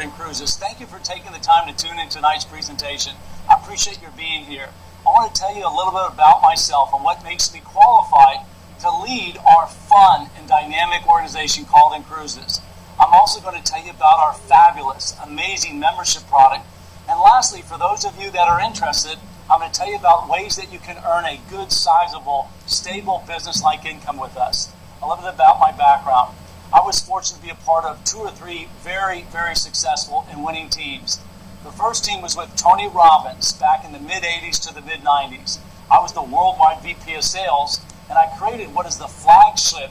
inCruises. Thank you for taking the time to tune in tonight's presentation. I appreciate your being here. I want to tell you a little bit about myself and what makes me qualified to lead our fun and dynamic organization called inCruises. I'm also going to tell you about our fabulous, amazing membership product. And lastly, for those of you that are interested, I'm going to tell you about ways that you can earn a good, sizable, stable business-like income with us. A little bit about my background. I was fortunate to be a part of 2 or 3 very, very successful and winning teams. The first team was with Tony Robbins back in the mid-'80s to the mid-'90s. I was the worldwide VP of sales, and I created what is the flagship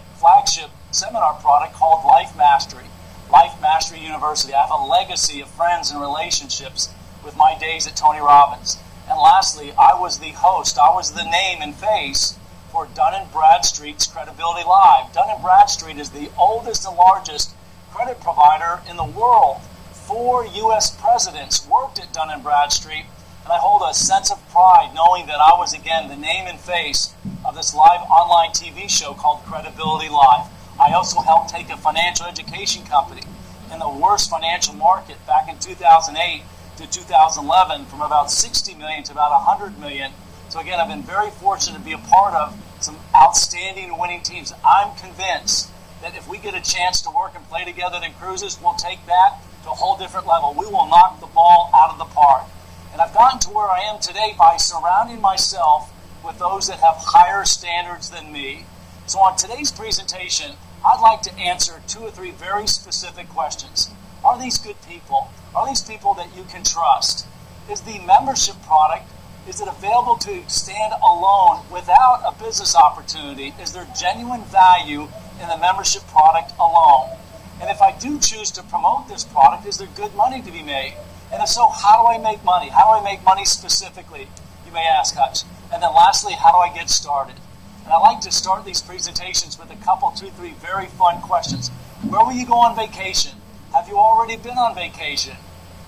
seminar product called Life Mastery University. I have a legacy of friends and relationships with my days at Tony Robbins. And lastly, I was the host. I was the name and face for Dun & Bradstreet's Credibility Live. Dun & Bradstreet is the oldest and largest credit provider in the world. 4 U.S. presidents worked at Dun & Bradstreet, and I hold a sense of pride knowing that I was, again, the name and face of this live online TV show called Credibility Live. I also helped take a financial education company in the worst financial market back in 2008 to 2011 from about 60 million to about 100 million. So again, I've been very fortunate to be a part of some outstanding and winning teams. I'm convinced that if we get a chance to work and play together at inCruises, we'll take that to a whole different level. We will knock the ball out of the park. And I've gotten to where I am today by surrounding myself with those that have higher standards than me. So on today's presentation, I'd like to answer 2 or 3 very specific questions. Are these good people? Are these people that you can trust? Is the membership product, is it available to stand alone without a business opportunity? Is there genuine value in the membership product alone? And if I do choose to promote this product, is there good money to be made? And if so, how do I make money? How do I make money specifically? You may ask, Hutch. And then lastly, how do I get started? And I like to start these presentations with a couple, 2, 3 very fun questions. Where will you go on vacation? Have you already been on vacation?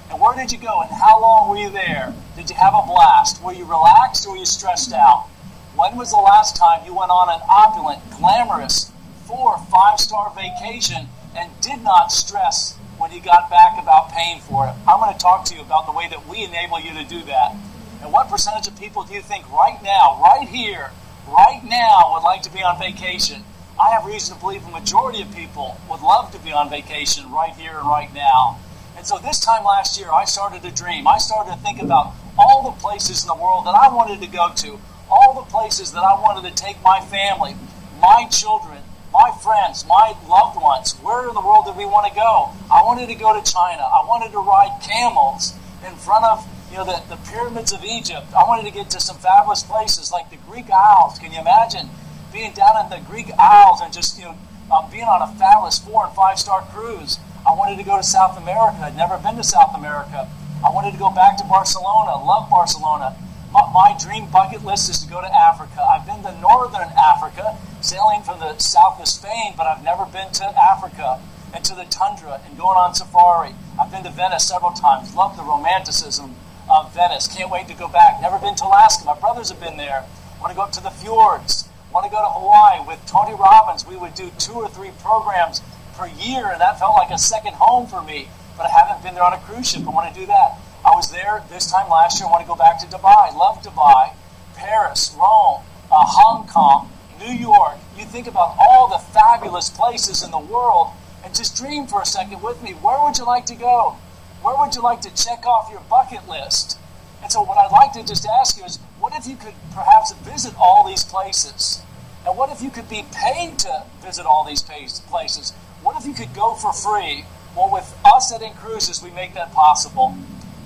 And where did you go and how long were you there? Did you have a blast? Were you relaxed or were you stressed out? When was the last time you went on an opulent, glamorous 4- or 5-star vacation and did not stress when you got back about paying for it? I'm going to talk to you about the way that we enable you to do that. And what percentage of people do you think right now, right here, right now would like to be on vacation? I have reason to believe the majority of people would love to be on vacation right here and right now. And so this time last year, I started to dream. I started to think about all the places in the world that I wanted to go to, all the places that I wanted to take my family, my children, my friends, my loved ones. Where in the world did we want to go? I wanted to go to China. I wanted to ride camels in front of the pyramids of Egypt. I wanted to get to some fabulous places like the Greek Isles. Can you imagine being down in the Greek Isles and just being on a fabulous 4- and 5-star cruise? I wanted to go to South America. I'd never been to South America. I wanted to go back to Barcelona. Love Barcelona. My dream bucket list is to go to Africa. I've been to northern Africa, sailing from the south of Spain, but I've never been to Africa and to the tundra and going on safari. I've been to Venice several times. Love the romanticism of Venice. Can't wait to go back. Never been to Alaska. My brothers have been there. Want to go up to the fjords. Want to go to Hawaii. With Tony Robbins, we would do 2 or 3 programs per year, and that felt like a second home for me. But I haven't been there on a cruise ship. I want to do that. I was there this time last year. I want to go back to Dubai. Love Dubai. Paris, Rome, Hong Kong, New York. You think about all the fabulous places in the world and just dream for a second with me. Where would you like to go? Where would you like to check off your bucket list? And so what I'd like to just ask you is, what if you could perhaps visit all these places? And what if you could be paid to visit all these places? What if you could go for free? Well, with us at inCruises, we make that possible.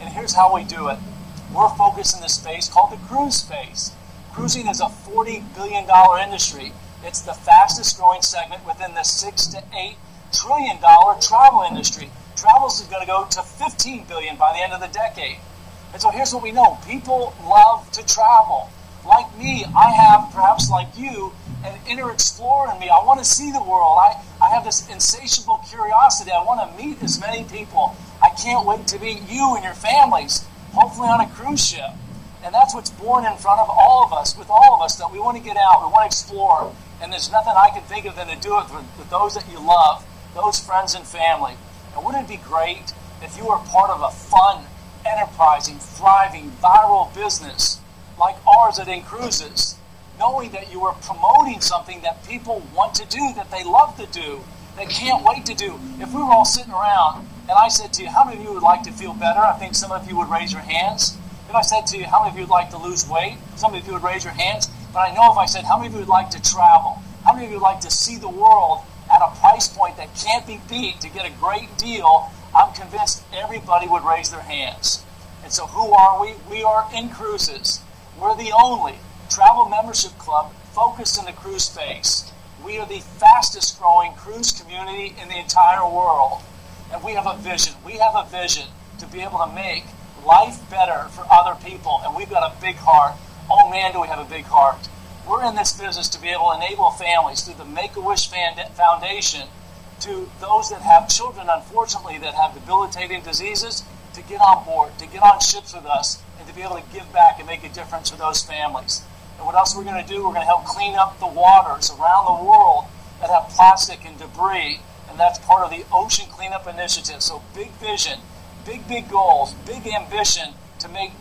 And here's how we do it. We're focused in this space called the cruise space. Cruising is a $40 billion industry. It's the fastest growing segment within the $6 to $8 trillion travel industry. Travel is going to go to $15 billion by the end of the decade. And so here's what we know. People love to travel. Like me, I have, perhaps like you, an inner explorer in me. I want to see the world. I have this insatiable curiosity. I want to meet as many people. I can't wait to meet you and your families, hopefully on a cruise ship. And that's what's born in front of all of us, with all of us, that we want to get out, we want to explore. And there's nothing I can think of than to do it with those that you love, those friends and family. And wouldn't it be great if you are part of a fun, enterprising, thriving, viral business like ours at inCruises, knowing that you are promoting something that people want to do, that they love to do, they can't wait to do. If we were all sitting around and I said to you, how many of you would like to feel better? I think some of you would raise your hands. If I said to you, how many of you would like to lose weight? Some of you would raise your hands. But I know if I said, how many of you would like to travel? How many of you would like to see the world at a price point that can't be beat to get a great deal? I'm convinced everybody would raise their hands. And so who are we? We are inCruises. We're the only travel membership club focused in the cruise space. We are the fastest growing cruise community in the entire world. And we have a vision. We have a vision to be able to make life better for other people. And we've got a big heart. Oh man, do we have a big heart. We're in this business to be able to enable families through the Make-A-Wish Foundation to those that have children, unfortunately, that have debilitating diseases, to get on board, to get on ships with us, and to be able to give back and make a difference for those families. And what else we're going to do? We're going to help clean up the waters around the world that have plastic and debris, and that's part of the Ocean Cleanup Initiative. So big vision, big goals, big ambition to make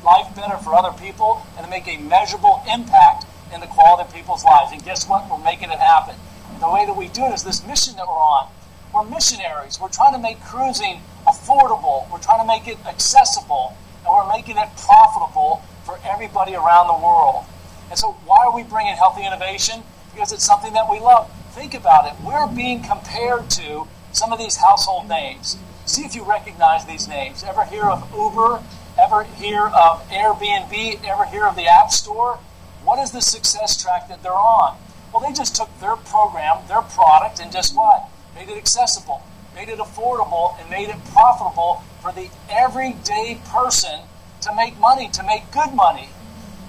life better for other people and to make a measurable impact in the quality of people's lives. And guess what? We're making it happen. And the way that we do it is this mission that we're on. We're missionaries. We're trying to make cruising affordable. We're trying to make it accessible. And we're making it profitable for everybody around the world. And so why are we bringing healthy innovation? Because it's something that we love. Think about it. We're being compared to some of these household names. See if you recognize these names. Ever hear of Uber? Ever hear of Airbnb? Ever hear of the App Store? What is the success track that they're on? Well, they just took their program, their product, and just what? Made it accessible, made it affordable, and made it profitable for the everyday person to make money, to make good money.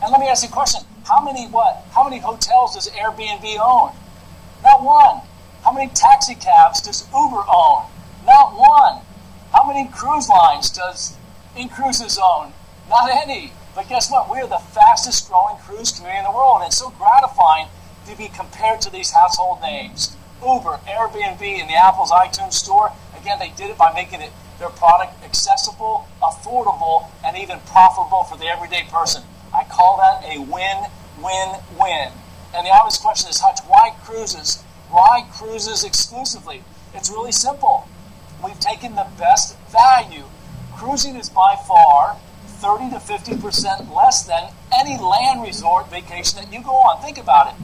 And let me ask you a question. How many hotels does Airbnb own? Not one. How many taxi cabs does Uber own? Not one. How many cruise lines does inCruises own? Not any. But guess what? We're the fastest growing cruise community in the world. And it's so gratifying to be compared to these household names. Uber, Airbnb, and the Apple's iTunes Store. Again, they did it by making their product accessible, affordable, and even profitable for the everyday person. I call that a win-win-win. And the obvious question is, Hutch, why cruises? Why cruises exclusively? It's really simple. We've taken the best value. Cruising is by far 30 to 50% less than any land resort vacation that you go on. Think about it.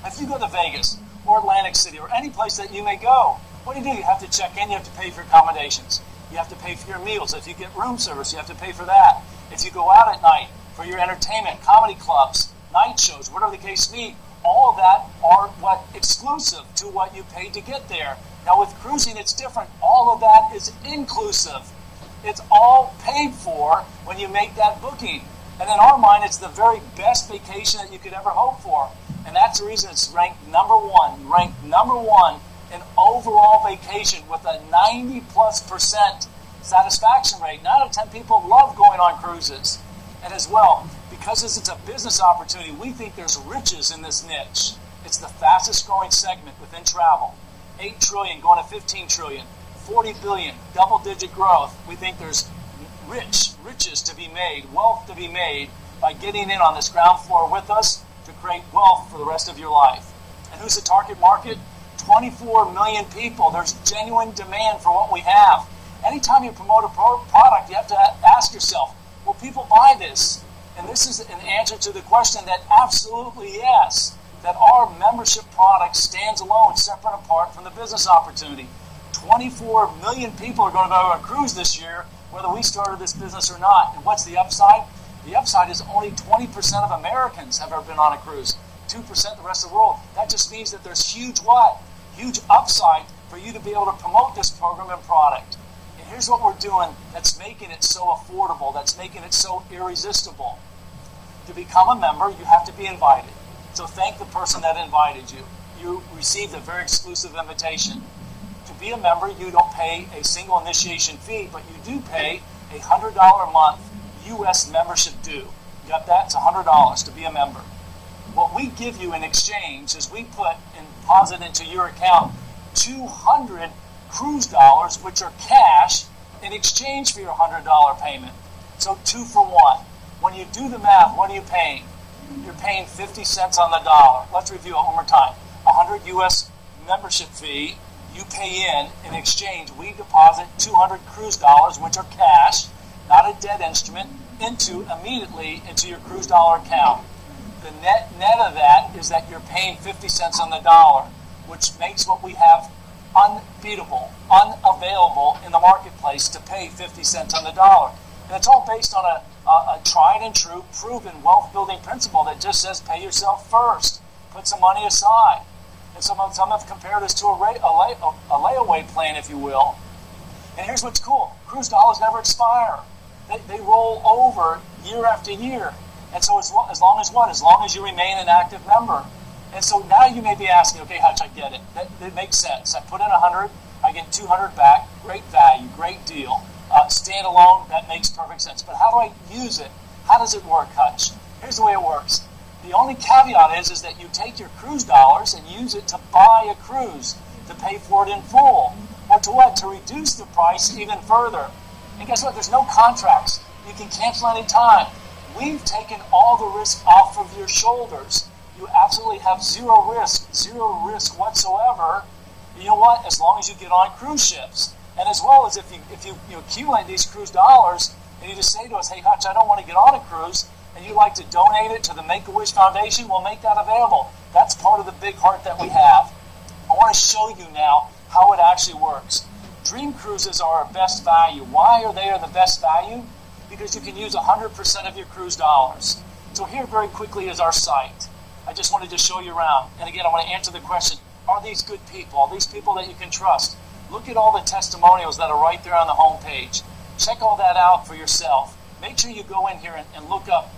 If you go to Vegas or Atlantic City or any place that you may go, what do? You have to check in, you have to pay for accommodations. You have to pay for your meals. If you get room service, you have to pay for that. If you go out at night for your entertainment, comedy clubs, night shows, whatever the case may be, all of that are exclusive to what you paid to get there. Now with cruising, it's different. All of that is inclusive. It's all paid for when you make that booking. And in our mind, it's the very best vacation that you could ever hope for. And that's the reason it's ranked number one in overall vacation with a 90+% satisfaction rate. 9 out of 10 people love going on cruises. And as well, because it's a business opportunity, we think there's riches in this niche. It's the fastest growing segment within travel. 8 trillion going to 15 trillion, 40 billion, double-digit growth. We think there's riches to be made, wealth to be made by getting in on this ground floor with us to create wealth for the rest of your life. And who's the target market? 24 million people. There's genuine demand for what we have. Anytime you promote a product, you have to ask yourself, will people buy this? And this is an answer to the question that absolutely yes, that our membership product stands alone, separate and apart from the business opportunity. 24 million people are going to go on a cruise this year, whether we started this business or not. And what's the upside? The upside is only 20% of Americans have ever been on a cruise. 2% the rest of the world. That just means that there's huge what? Huge upside for you to be able to promote this program and product. And here's what we're doing that's making it so affordable, that's making it so irresistible. To become a member, you have to be invited. So thank the person that invited you. You received a very exclusive invitation. To be a member, you don't pay a single initiation fee, but you do pay a $100 a month U.S. membership due. You got that? It's $100 to be a member. What we give you in exchange is we put and deposit into your account 200 cruise dollars, which are cash, in exchange for your $100 payment. So 2 for 1. When you do the math, what are you paying? You're paying 50 cents on the dollar. Let's review it one more time. 100 U.S. membership fee, you pay in exchange, we deposit 200 cruise dollars, which are cash, not a debt instrument, immediately into your cruise dollar account. The net of that is that you're paying 50 cents on the dollar, which makes what we have unbeatable, unavailable in the marketplace to pay 50 cents on the dollar. And it's all based on a tried and true, proven wealth building principle that just says pay yourself first, put some money aside. And some have compared us to a layaway plan, if you will. And here's what's cool. Cruise dollars never expire. They roll over year after year. And so as long as you remain an active member. And so now you may be asking, okay, Hutch, I get it. That makes sense. I put in 100, I get 200 back. Great value, great deal. Standalone, that makes perfect sense. But how do I use it? How does it work, Hutch? Here's the way it works. The only caveat is that you take your cruise dollars and use it to buy a cruise, to pay for it in full. Or to what? To reduce the price even further. And guess what? There's no contracts. You can cancel any time. We've taken all the risk off of your shoulders. You absolutely have zero risk whatsoever. You know what? As long as you get on cruise ships. And as well as if you accumulate these cruise dollars and you just say to us, hey, Hutch, I don't want to get on a cruise, and you'd like to donate it to the Make-A-Wish Foundation, we'll make that available. That's part of the big heart that we have. I want to show you now how it actually works. Dream Cruises are our best value. Why are they the best value? Because you can use 100% of your cruise dollars. So here very quickly is our site. I just wanted to show you around. And again, I want to answer the question, are these good people? Are these people that you can trust? Look at all the testimonials that are right there on the home page. Check all that out for yourself. Make sure you go in here and look up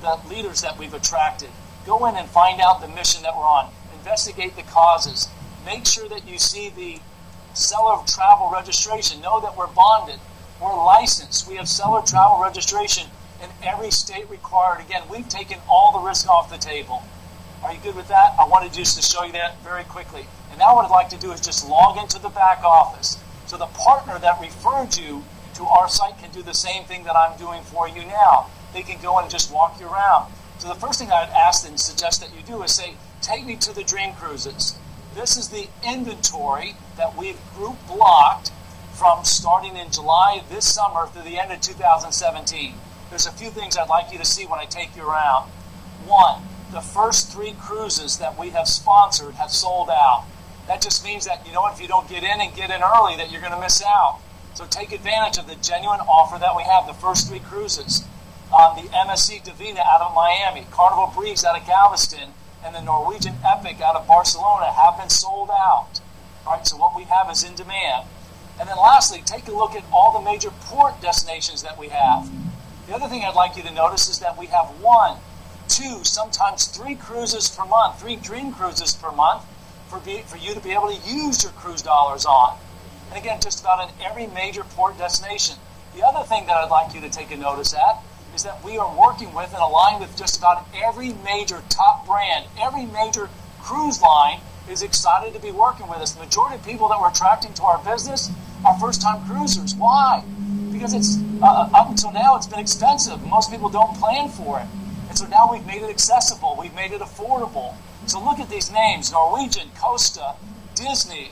the leaders that we've attracted. Go in and find out the mission that we're on. Investigate the causes. Make sure that you see the seller of travel registration. Know that we're bonded. We're licensed. We have seller travel registration in every state required. Again, we've taken all the risk off the table. Are you good with that? I wanted just to show you that very quickly. And now what I'd like to do is just log into the back office. So the partner that referred you to our site can do the same thing that I'm doing for you now. They can go and just walk you around. So the first thing I'd ask and suggest that you do is say, take me to the Dream Cruises. This is the inventory that we've group blocked from starting in July this summer through the end of 2017. There's a few things I'd like you to see when I take you around. One, the first 3 cruises that we have sponsored have sold out. That just means that, if you don't get in and get in early, that you're going to miss out. So take advantage of the genuine offer that we have, the first 3 cruises. The MSC Divina out of Miami, Carnival Breeze out of Galveston, and the Norwegian Epic out of Barcelona have been sold out. All right, so what we have is in demand. And then lastly, take a look at all the major port destinations that we have. The other thing I'd like you to notice is that we have 1, 2, sometimes 3 cruises per month, 3 Dream Cruises per month for you to be able to use your cruise dollars on. And again, just about in every major port destination. The other thing that I'd like you to take a notice at is that we are working with and aligned with just about every major top brand. Every major cruise line is excited to be working with us. The majority of people that we're attracting to our business are first-time cruisers. Why? Because it's up until now it's been expensive. Most people don't plan for it. And so now we've made it accessible. We've made it affordable. So look at these names: Norwegian, Costa, Disney,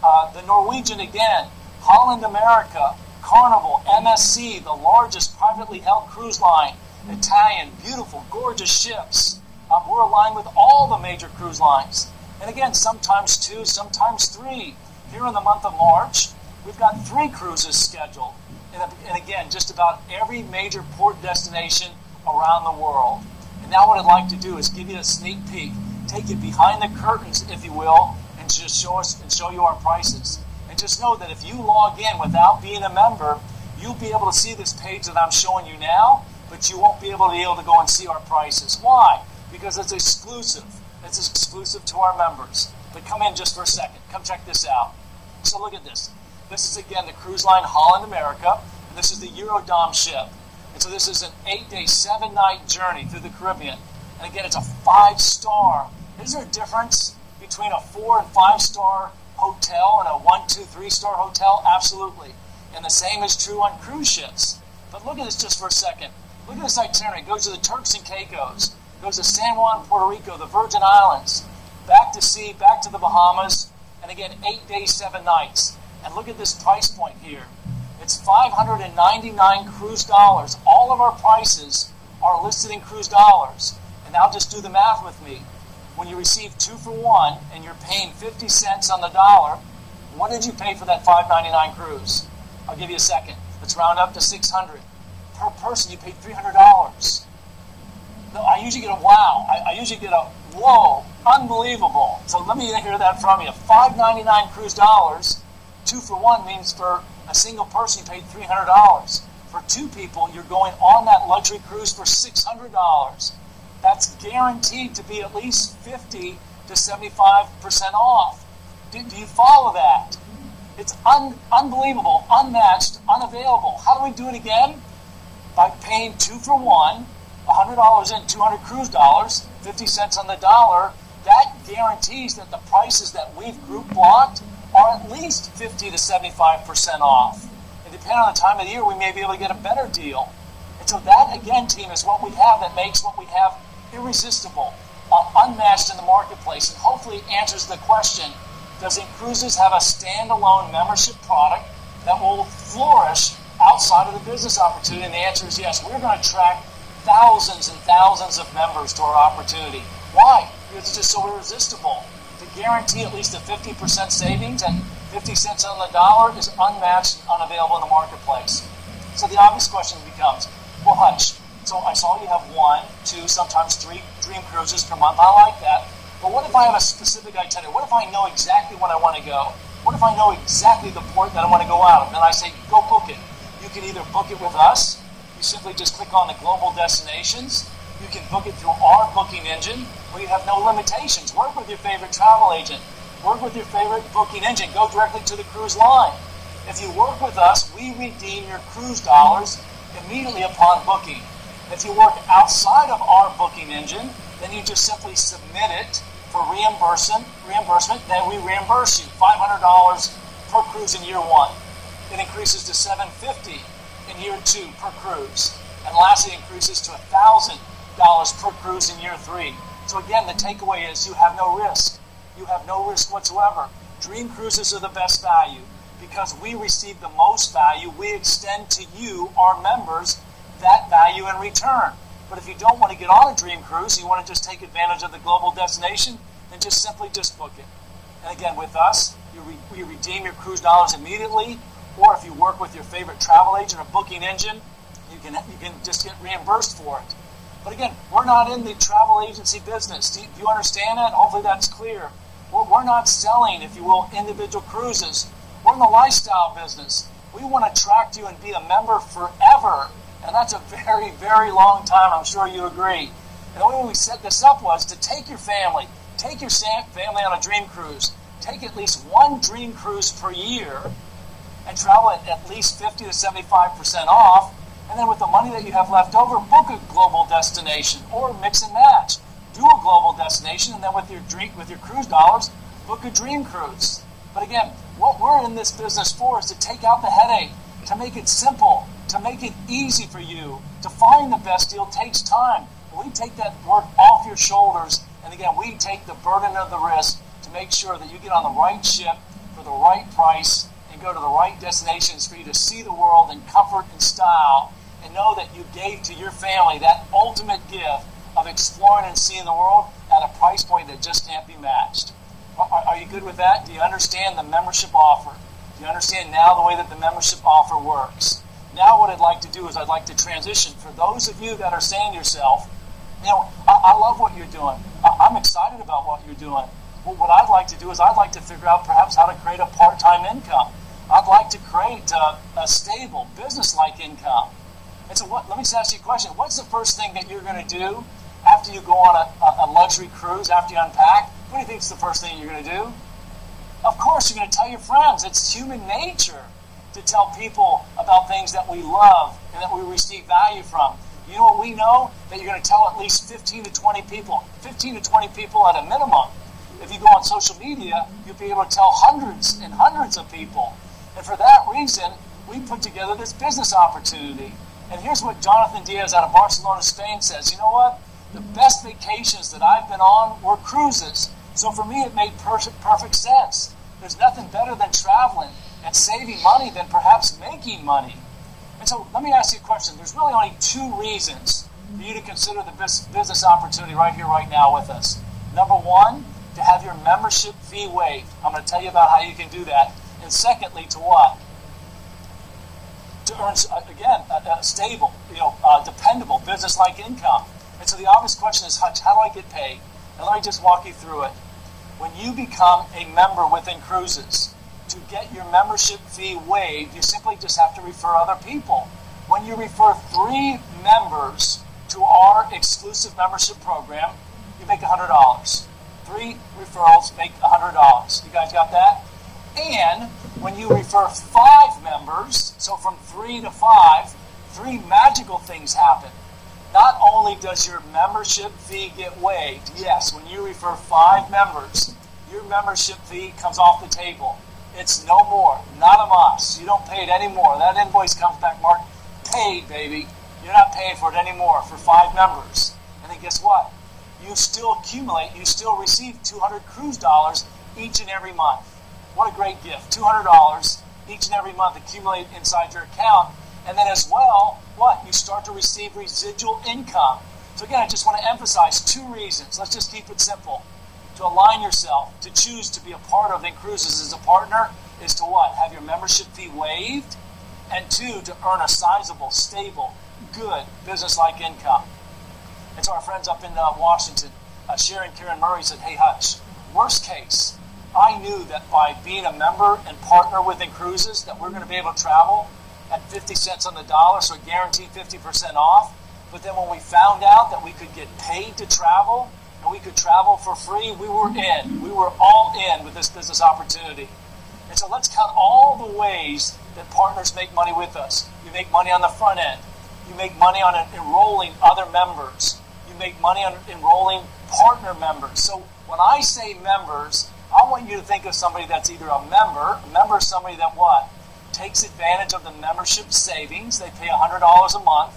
the Norwegian again, Holland America, Carnival, MSC, the largest privately held cruise line, Italian, beautiful, gorgeous ships. We're aligned with all the major cruise lines. And again, sometimes 2, sometimes 3. Here in the month of March, we've got 3 cruises scheduled. And again, just about every major port destination around the world. And now what I'd like to do is give you a sneak peek, take you behind the curtains, if you will, and just show you our prices. And just know that if you log in without being a member, you'll be able to see this page that I'm showing you now, but you won't be able to go and see our prices. Why? Because it's exclusive. It's exclusive to our members. But come in just for a second. Come check this out. So look at this. This is, again, the cruise line Holland America, and this is the Eurodom ship. And so this is an 8-day, 7-night journey through the Caribbean. And again, it's a 5-star. Is there a difference between a 4- and 5-star hotel in a 1, 2, 3-star hotel? Absolutely. And the same is true on cruise ships. But look at this just for a second. Look at this itinerary. It goes to the Turks and Caicos. It goes to San Juan, Puerto Rico, the Virgin Islands, back to sea, back to the Bahamas, and again, 8 days, 7 nights. And look at this price point here. It's $599 cruise dollars. All of our prices are listed in cruise dollars. And now just do the math with me. When you receive 2 for 1 and you're paying 50 cents on the dollar, what did you pay for that $599 cruise? I'll give you a second. Let's round up to $600. Per person, you paid $300. No, I usually get a wow. I usually get a whoa, unbelievable. So let me hear that from you. $599 cruise dollars, 2 for 1 means for a single person you paid $300. For 2 people, you're going on that luxury cruise for $600. That's guaranteed to be at least 50 to 75% off. Do you follow that? It's unbelievable, unmatched, unavailable. How do we do it again? By paying 2 for 1, $100 in, 200 cruise dollars, 50 cents on the dollar. That guarantees that the prices that we've group blocked are at least 50 to 75% off. And depending on the time of the year, we may be able to get a better deal. And so that, again, team, is what we have that makes what we have irresistible, unmatched in the marketplace, and hopefully answers the question, does inCruises have a standalone membership product that will flourish outside of the business opportunity? And the answer is yes. We're going to attract thousands and thousands of members to our opportunity. Why? Because it's just so irresistible. To guarantee at least a 50% savings and 50 cents on the dollar is unmatched and unavailable in the marketplace. So the obvious question becomes, well, Hutch, so I saw you have 1, 2, sometimes 3 dream cruises per month. I like that. But what if I have a specific itinerary? What if I know exactly when I want to go? What if I know exactly the port that I want to go out of? Then I say, go book it. You can either book it with us. You simply just click on the global destinations. You can book it through our booking engine where you have no limitations. Work with your favorite travel agent. Work with your favorite booking engine. Go directly to the cruise line. If you work with us, we redeem your cruise dollars immediately upon booking. If you work outside of our booking engine, then you just simply submit it for reimbursement, then we reimburse you $500 per cruise in year 1. It increases to $750 in year 2 per cruise. And lastly, it increases to $1,000 per cruise in year 3. So again, the takeaway is you have no risk. You have no risk whatsoever. Dream Cruises are the best value. Because we receive the most value, we extend to you, our members, that value in return. But if you don't want to get on a dream cruise, you want to just take advantage of the global destination, then just simply just book it. And again, with us, you redeem your cruise dollars immediately, or if you work with your favorite travel agent or booking engine, you can just get reimbursed for it. But again, we're not in the travel agency business. Do you understand that? Hopefully that's clear. We're not selling, if you will, individual cruises. We're in the lifestyle business. We want to attract you and be a member forever. And that's a very, very long time. I'm sure you agree. And the way we set this up was to take your family on a dream cruise. Take at least 1 dream cruise per year and travel at least 50 to 75% off. And then with the money that you have left over, book a global destination or mix and match. Do a global destination, and then with your cruise dollars, book a dream cruise. But again, what we're in this business for is to take out the headache, to make it simple, to make it easy for you. To find the best deal takes time. We take that work off your shoulders, and again, we take the burden of the risk to make sure that you get on the right ship for the right price and go to the right destinations for you to see the world in comfort and style, and know that you gave to your family that ultimate gift of exploring and seeing the world at a price point that just can't be matched. Are you good with that? Do you understand the membership offer? Do you understand now the way that the membership offer works? Now what I'd like to do is I'd like to transition. For those of you that are saying to yourself, I love what you're doing. I'm excited about what you're doing. Well, what I'd like to do is I'd like to figure out perhaps how to create a part-time income. I'd like to create a stable, business-like income. And so let me just ask you a question. What's the first thing that you're going to do after you go on a luxury cruise, after you unpack? What do you think is the first thing you're going to do? Of course, you're going to tell your friends. It's human nature to tell people about things that we love and that we receive value from. You know what we know? That you're going to tell at least 15 to 20 people. 15 to 20 people at a minimum. If you go on social media, you'll be able to tell hundreds and hundreds of people. And for that reason, we put together this business opportunity. And here's what Jonathan Diaz out of Barcelona, Spain says. You know what? The best vacations that I've been on were cruises. So for me, it made perfect sense. There's nothing better than traveling and saving money than perhaps making money. And so let me ask you a question. There's really only two reasons for you to consider the business opportunity right here, right now with us. Number one, to have your membership fee waived. I'm going to tell you about how you can do that. And secondly, to what? To earn, again, a stable, dependable business-like income. And so the obvious question is, Hutch, how do I get paid? And let me just walk you through it. When you become a member with inCruises, to get your membership fee waived, you simply just have to refer other people. When you refer 3 members to our exclusive membership program, you make $100. 3 referrals make $100. You guys got that? And when you refer 5 members, so from 3 to 5, 3 magical things happen. Not only does your membership fee get waived, yes, when you refer 5 members, your membership fee comes off the table. It's no more, not a must. You don't pay it anymore. That invoice comes back marked paid, baby. You're not paying for it anymore for 5 members. And then guess what? You still accumulate, you still receive $200 cruise dollars each and every month. What a great gift. $200 each and every month accumulate inside your account. And then as well, what? You start to receive residual income. So again, I just want to emphasize 2 reasons. Let's just keep it simple. To align yourself, to choose to be a part of inCruises as a partner is to what? Have your membership fee waived. And 2, to earn a sizable, stable, good business-like income. And so our friends up in Washington, Sharon Karen Murray said, hey Hutch, worst case, I knew that by being a member and partner with inCruises that we're going to be able to travel at 50 cents on the dollar, so guaranteed 50% off. But then when we found out that we could get paid to travel and we could travel for free, we were in. We were all in with this business opportunity. And so let's count all the ways that partners make money with us. You make money on the front end. You make money on enrolling other members. You make money on enrolling partner members. So when I say members, I want you to think of somebody that's either a member. A member is somebody that what? Takes advantage of the membership savings. They pay $100 a month.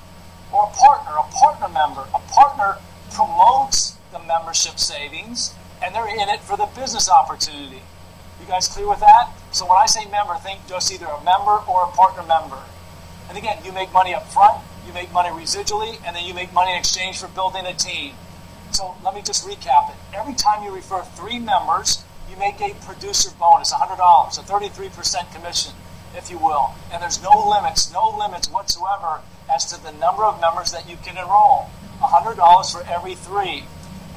Or a partner member. A partner promotes the membership savings, and they're in it for the business opportunity. You guys clear with that? So when I say member, think just either a member or a partner member. And again, you make money up front, you make money residually, and then you make money in exchange for building a team. So let me just recap it. Every time you refer 3 members, you make a producer bonus, $100, a 33% commission, if you will. And there's no limits whatsoever as to the number of members that you can enroll. $100 for every 3.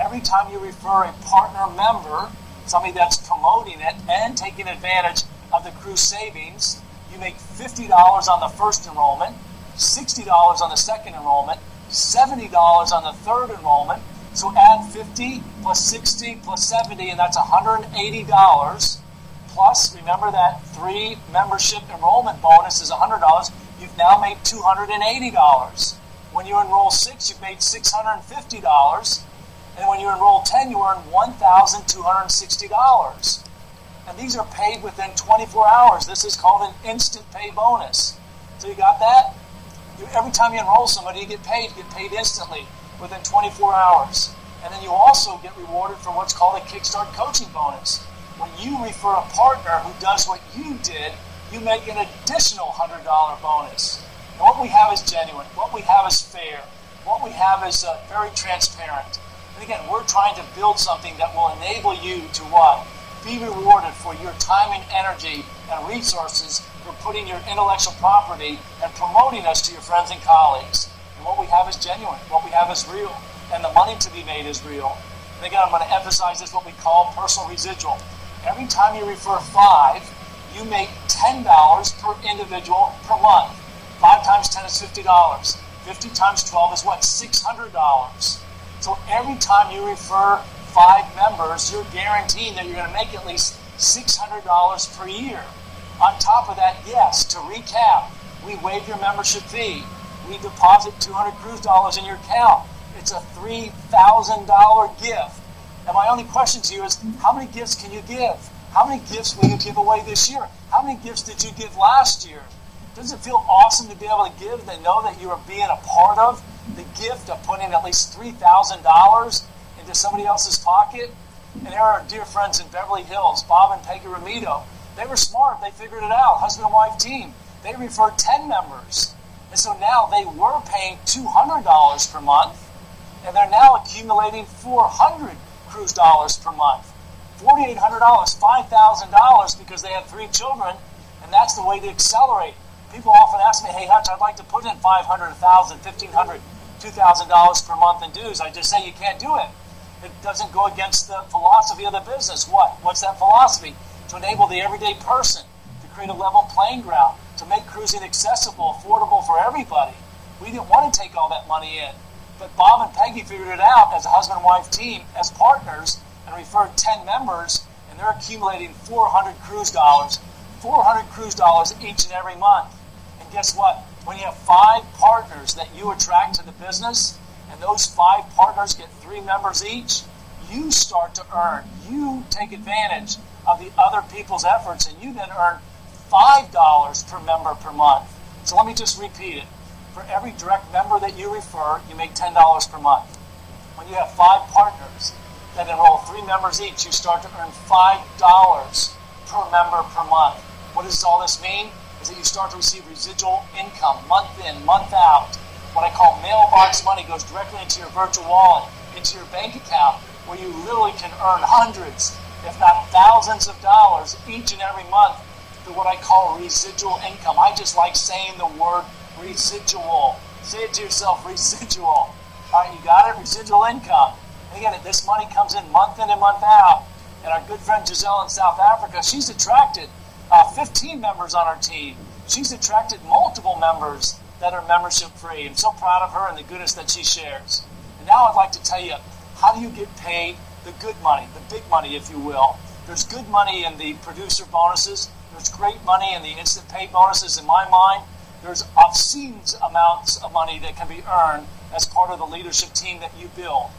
Every time you refer a partner member, somebody that's promoting it and taking advantage of the cruise savings, you make $50 on the first enrollment, $60 on the second enrollment, $70 on the third enrollment. So add 50 plus 60 plus 70, and that's $180. Plus, remember that 3 membership enrollment bonus is $100. You've now made $280. When you enroll 6, you've made $650. And when you enroll 10, you earn $1,260. And these are paid within 24 hours. This is called an instant pay bonus. So you got that? Every time you enroll somebody, you get paid instantly within 24 hours. And then you also get rewarded for what's called a Kickstart coaching bonus. When you refer a partner who does what you did, you make an additional $100 bonus. And what we have is genuine. What we have is fair. What we have is very transparent. And again, we're trying to build something that will enable you to what? Be rewarded for your time and energy and resources for putting your intellectual property and promoting us to your friends and colleagues. And what we have is genuine. What we have is real. And the money to be made is real. And again, I'm going to emphasize this, what we call personal residual. Every time you refer 5, you make $10 per individual per month. 5 times 10 is $50. 50 times 12 is what? $600. So every time you refer 5 members, you're guaranteeing that you're going to make at least $600 per year. On top of that, yes, to recap, we waive your membership fee. We deposit $200 cruise dollars in your account. It's a $3,000 gift. And my only question to you is, how many gifts can you give? How many gifts will you give away this year? How many gifts did you give last year? Does it feel awesome to be able to give and know that you are being a part of the gift of putting at least $3,000 into somebody else's pocket? And there are dear friends in Beverly Hills, Bob and Peggy Ramito. They were smart. They figured it out. Husband and wife team. They referred 10 members. And so now they were paying $200 per month, and they're now accumulating 400 cruise dollars per month. $4,800, $5,000 because they have 3 children, and that's the way to accelerate. People often ask me, hey, Hutch, I'd like to put in $500, $1,000, $1,500, $2,000 per month in dues. I just say you can't do it. It doesn't go against the philosophy of the business. What's that philosophy? To enable the everyday person, to create a level playing ground, to make cruising accessible, affordable for everybody. We didn't want to take all that money in. But Bob and Peggy figured it out as a husband and wife team, as partners, and referred 10 members, and they're accumulating 400 cruise dollars, 400 cruise dollars each and every month. And guess what? When you have 5 partners that you attract to the business, and those 5 partners get 3 members each, you start to earn. You take advantage of the other people's efforts, and you then earn $5 per member per month. So let me just repeat it. For every direct member that you refer, you make $10 per month. When you have 5 partners that enroll 3 members each, you start to earn $5 per member per month. What does all this mean? Is that you start to receive residual income month in, month out. What I call mailbox money goes directly into your virtual wallet, into your bank account, where you literally can earn hundreds, if not thousands of dollars each and every month through what I call residual income. I just like saying the word residual. Say it to yourself, residual. All right, you got it? Residual income. And again, this money comes in and month out. And our good friend Giselle in South Africa, she's attracted 15 members on our team. She's attracted multiple members that are membership free. I'm so proud of her and the goodness that she shares. And now I'd like to tell you, how do you get paid the good money, the big money, if you will? There's good money in the producer bonuses. There's great money in the instant pay bonuses. In my mind, there's obscene amounts of money that can be earned as part of the leadership team that you build.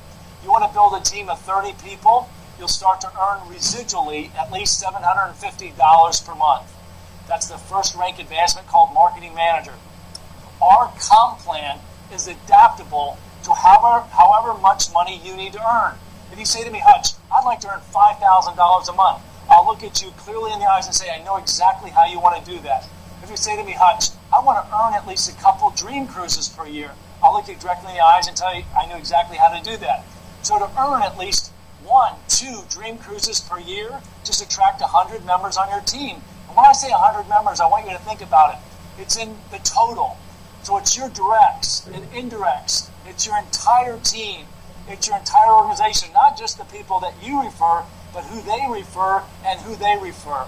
You want to build a team of 30 people, you'll start to earn residually at least $750 per month. That's the first rank advancement called Marketing Manager. Our comp plan is adaptable to however much money you need to earn. If you say to me, Hutch, I'd like to earn $5,000 a month, I'll look at you clearly in the eyes and say, I know exactly how you want to do that. If you say to me, Hutch, I want to earn at least a couple dream cruises per year, I'll look you directly in the eyes and tell you I know exactly how to do that. So to earn at least 1, 2 dream cruises per year, just attract 100 members on your team. And when I say 100 members, I want you to think about it. It's in the total. So it's your directs and indirects. It's your entire team. It's your entire organization, not just the people that you refer, but who they refer and who they refer.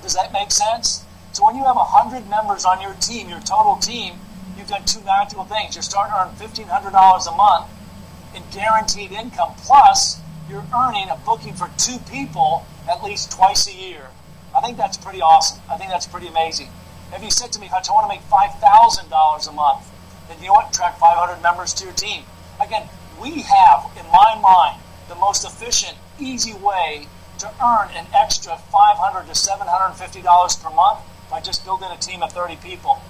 Does that make sense? So when you have 100 members on your team, your total team, you've done 2 magical things. You're starting to earn $1,500 a month in guaranteed income, plus you're earning a booking for 2 people at least twice a year. I think that's pretty awesome. I think that's pretty amazing. If you said to me, Hutch, I want to make $5,000 a month, then you know what? Attract 500 members to your team. Again, we have, in my mind, the most efficient, easy way to earn an extra $500 to $750 per month by just building a team of 30 people.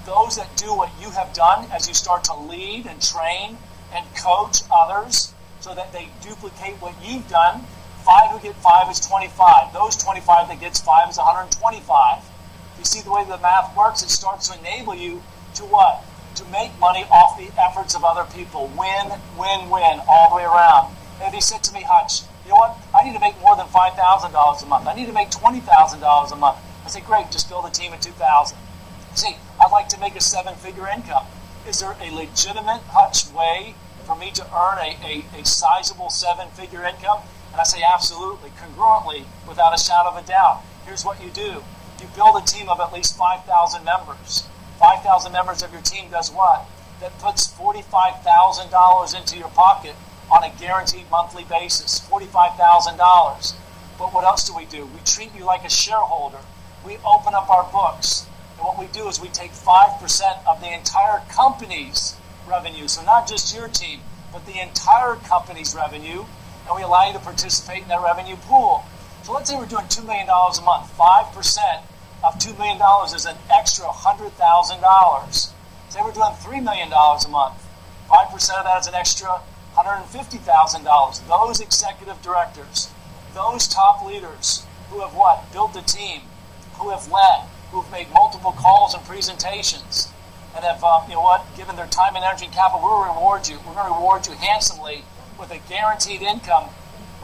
Those that do what you have done as you start to lead and train and coach others so that they duplicate what you've done, 5 who get 5 is 25. Those 25 that gets 5 is 125. You see the way the math works? It starts to enable you to what? To make money off the efforts of other people. Win, win, win, all the way around. And if you said to me, Hutch, you know what? I need to make more than $5,000 a month. I need to make $20,000 a month. I say, great, just build a team of 2,000. See, I'd like to make a 7-figure income. Is there a legitimate, Hutch, way for me to earn a sizable 7-figure income? And I say, absolutely, congruently, without a shadow of a doubt. Here's what you do. You build a team of at least 5,000 members. 5,000 members of your team does what? That puts $45,000 into your pocket on a guaranteed monthly basis. $45,000. But what else do? We treat you like a shareholder. We open up our books. And what we do is we take 5% of the entire company's revenue. So not just your team, but the entire company's revenue. and we allow you to participate in that revenue pool. So let's say we're doing $2 million a month. 5% of $2 million is an extra $100,000. Say we're doing $3 million a month. 5% of that is an extra $150,000. Those executive directors, those top leaders who have what? Built a team, who have led, who have made multiple calls and presentations, and have, given their time and energy and capital, we'll reward you. We're going to reward you handsomely with a guaranteed income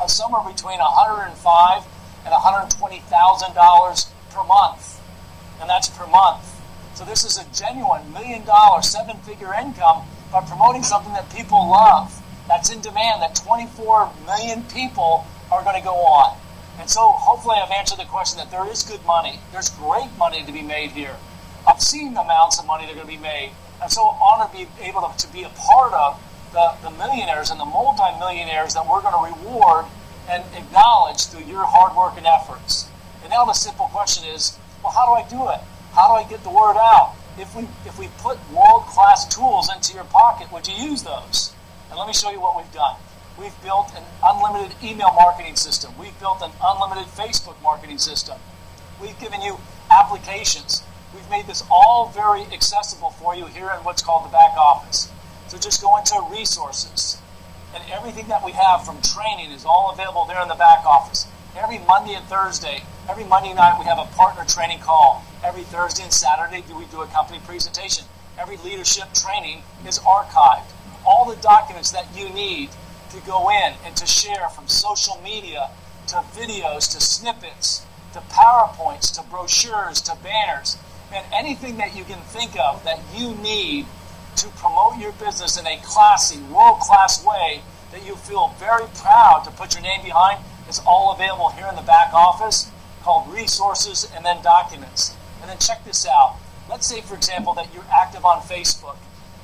of somewhere between $105,000 and $120,000 per month. And that's per month. So this is a genuine $1 million, 7-figure income by promoting something that people love, that's in demand, that 24 million people are going to go on. And so hopefully I've answered the question that there is good money. There's great money to be made here. I've seen the amounts of money that are going to be made. I'm so honored to be able to be a part of the millionaires and the multi-millionaires that we're going to reward and acknowledge through your hard work and efforts. And now the simple question is, well, how do I do it? How do I get the word out? If we put world-class tools into your pocket, would you use those? And let me show you what we've done. We've built an unlimited email marketing system. We've built an unlimited Facebook marketing system. We've given you applications. We've made this all very accessible for you here in what's called the back office. So just go into resources. And everything that we have from training is all available there in the back office. Every Monday and Thursday, every Monday night we have a partner training call. Every Thursday and Saturday we do a company presentation. Every leadership training is archived. All the documents that you need to go in and to share, from social media to videos to snippets to PowerPoints to brochures to banners, and anything that you can think of that you need to promote your business in a classy, world-class way that you feel very proud to put your name behind is all available here in the back office, called resources and then documents. And then check this out. Let's say, for example, that you're active on Facebook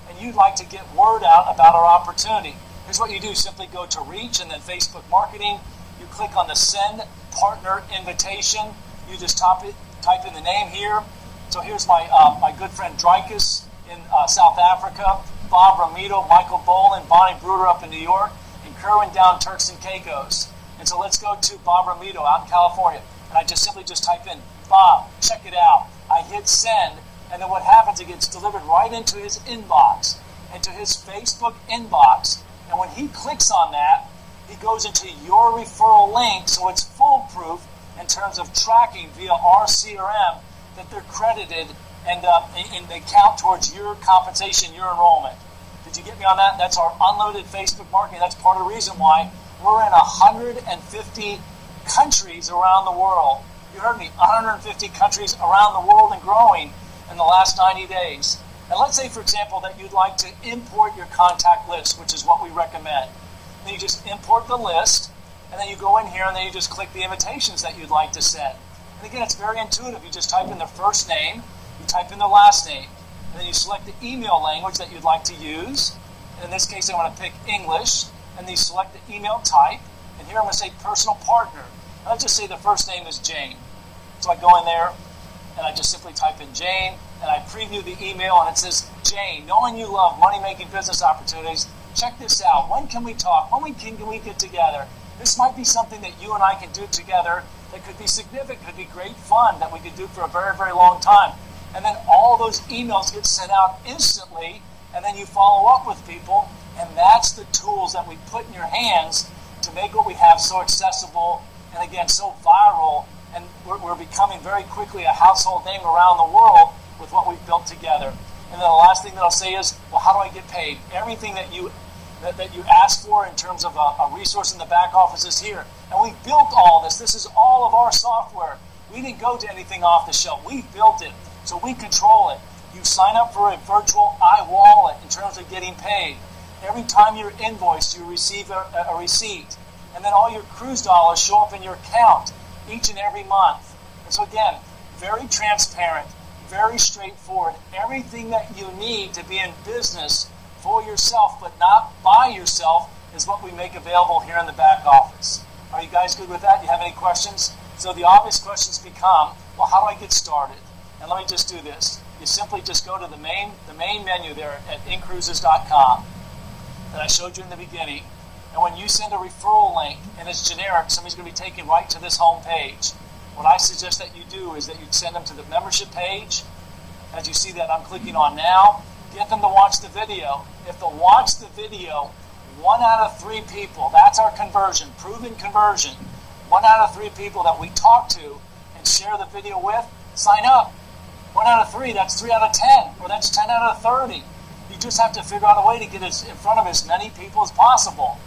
and you'd like to get word out about our opportunity. Here's what you do. Simply go to Reach and then Facebook Marketing. You click on the Send Partner Invitation. You just type in the name here. So here's my good friend Dreykus in South Africa, Bob Ramito, Michael Bolin, Bonnie Bruder up in New York, and Kerwin down Turks and Caicos. And so let's go to Bob Ramito out in California. And I just simply type in, Bob, check it out. I hit send, and then what happens, it gets delivered right into his inbox, into his Facebook inbox. And when he clicks on that, he goes into your referral link, so it's foolproof in terms of tracking via our CRM that they're credited and they count towards your compensation, your enrollment. Did you get me on that? That's our unlimited Facebook marketing. That's part of the reason why we're in 150 countries around the world. You heard me, 150 countries around the world and growing in the last 90 days. And let's say, for example, that you'd like to import your contact list, which is what we recommend. Then you just import the list, and then you go in here, and then you just click the invitations that you'd like to send. And again, it's very intuitive. You just type in the first name, you type in the last name, and then you select the email language that you'd like to use. And in this case, I'm going to pick English, and then you select the email type. And here I'm going to say personal partner. And let's just say the first name is Jane. So I go in there, and I just simply type in Jane, and I preview the email, and it says, Jane, knowing you love money-making business opportunities, check this out. When can we talk? When can we get together? This might be something that you and I can do together that could be significant, could be great fun, that we could do for a very, very long time. And then all those emails get sent out instantly, and then you follow up with people, and that's the tools that we put in your hands to make what we have so accessible and, again, so viral. And we're becoming very quickly a household name around the world with what we've built together. And then the last thing that I'll say is, well, how do I get paid? Everything that you ask for in terms of a resource in the back office is here. And we've built all this. This is all of our software. We didn't go to anything off the shelf. We've built it, so we control it. You sign up for a virtual iWallet in terms of getting paid. Every time you're invoiced, you receive a receipt. And then all your cruise dollars show up in your account each and every month. And so again, very transparent, very straightforward. Everything that you need to be in business for yourself, but not by yourself, is what we make available here in the back office. Are you guys good with that? Do you have any questions? So the obvious questions become, well, how do I get started? And let me just do this. You simply just go to the main menu there at inCruises.com that I showed you in the beginning. And when you send a referral link and it's generic, somebody's going to be taken right to this home page. What I suggest that you do is that you send them to the membership page. As you see that I'm clicking on now, get them to watch the video. If they'll watch the video, 1 out of 3 people, that's our conversion, proven conversion. 1 out of 3 people that we talk to and share the video with, sign up. 1 out of 3, that's 3 out of 10, or that's 10 out of 30. You just have to figure out a way to get in front of as many people as possible.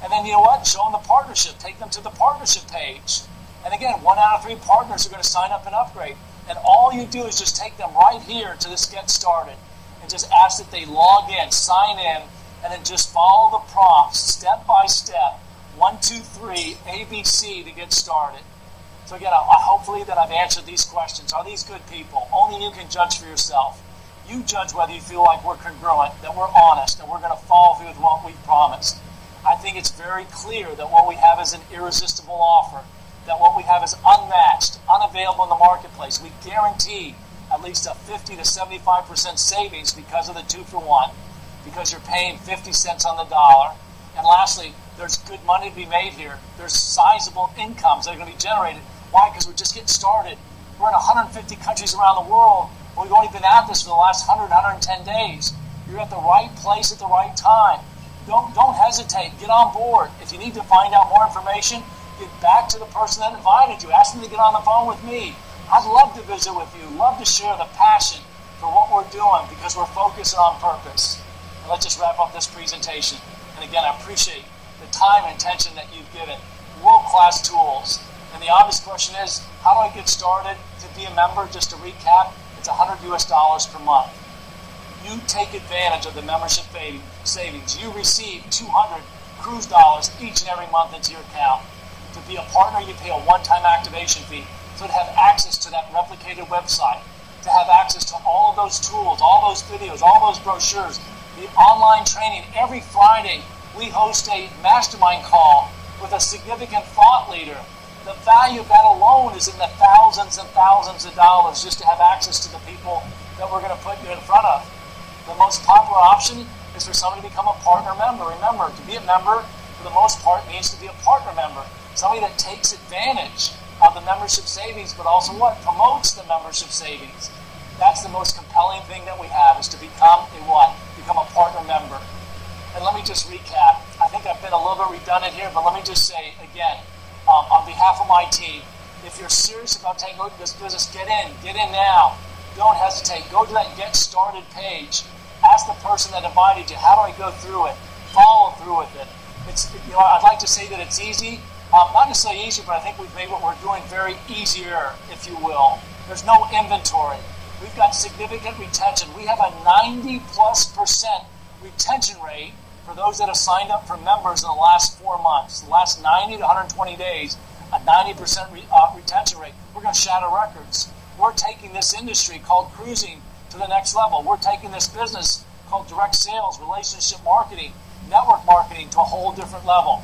And then you know what? Show them the partnership. Take them to the partnership page. And again, 1 out of 3 partners are going to sign up and upgrade. And all you do is just take them right here to this Get Started and just ask that they log in, sign in, and then just follow the prompts step by step. 1, 2, 3, ABC to get started. So again, hopefully that I've answered these questions. Are these good people? Only you can judge for yourself. You judge whether you feel like we're congruent, that we're honest, and we're going to follow through with what we've promised. I think it's very clear that what we have is an irresistible offer, that what we have is unmatched, unavailable in the marketplace. We guarantee at least a 50 to 75% savings because of the 2-for-1, because you're paying 50 cents on the dollar. And lastly, there's good money to be made here. There's sizable incomes that are going to be generated. Why? Because we're just getting started. We're in 150 countries around the world. We've only been at this for the last 100, 110 days. You're at the right place at the right time. Don't hesitate. Get on board. If you need to find out more information, get back to the person that invited you. Ask them to get on the phone with me. I'd love to visit with you. Love to share the passion for what we're doing because we're focused on purpose. And let's just wrap up this presentation. And again, I appreciate the time and attention that you've given. World-class tools. And the obvious question is, how do I get started to be a member? Just to recap, it's $100 per month. You take advantage of the membership savings. You receive 200 cruise dollars each and every month into your account. To be a partner, you pay a one-time activation fee. So to have access to that replicated website, to have access to all of those tools, all those videos, all those brochures, the online training. Every Friday, we host a mastermind call with a significant thought leader. The value of that alone is in the thousands and thousands of dollars just to have access to the people that we're going to put you in front of. The most popular option is for somebody to become a partner member. Remember, to be a member, for the most part, means to be a partner member. Somebody that takes advantage of the membership savings, but also what? Promotes the membership savings. That's the most compelling thing that we have, is to become a what? Become a partner member. And let me just recap. I think I've been a little bit redundant here, but let me just say again, on behalf of my team, if you're serious about taking a look at this business, get in now. Don't hesitate. Go to that Get Started page. Ask the person that invited you, how do I go through it? Follow through with it. I'd like to say that it's easy. Not necessarily easy, but I think we've made what we're doing very easier, if you will. There's no inventory. We've got significant retention. We have a 90+% retention rate for those that have signed up for members in the last 4 months. The last 90 to 120 days, a 90% retention rate. We're going to shatter records. We're taking this industry called cruising to the next level. We're taking this business called direct sales, relationship marketing, network marketing to a whole different level.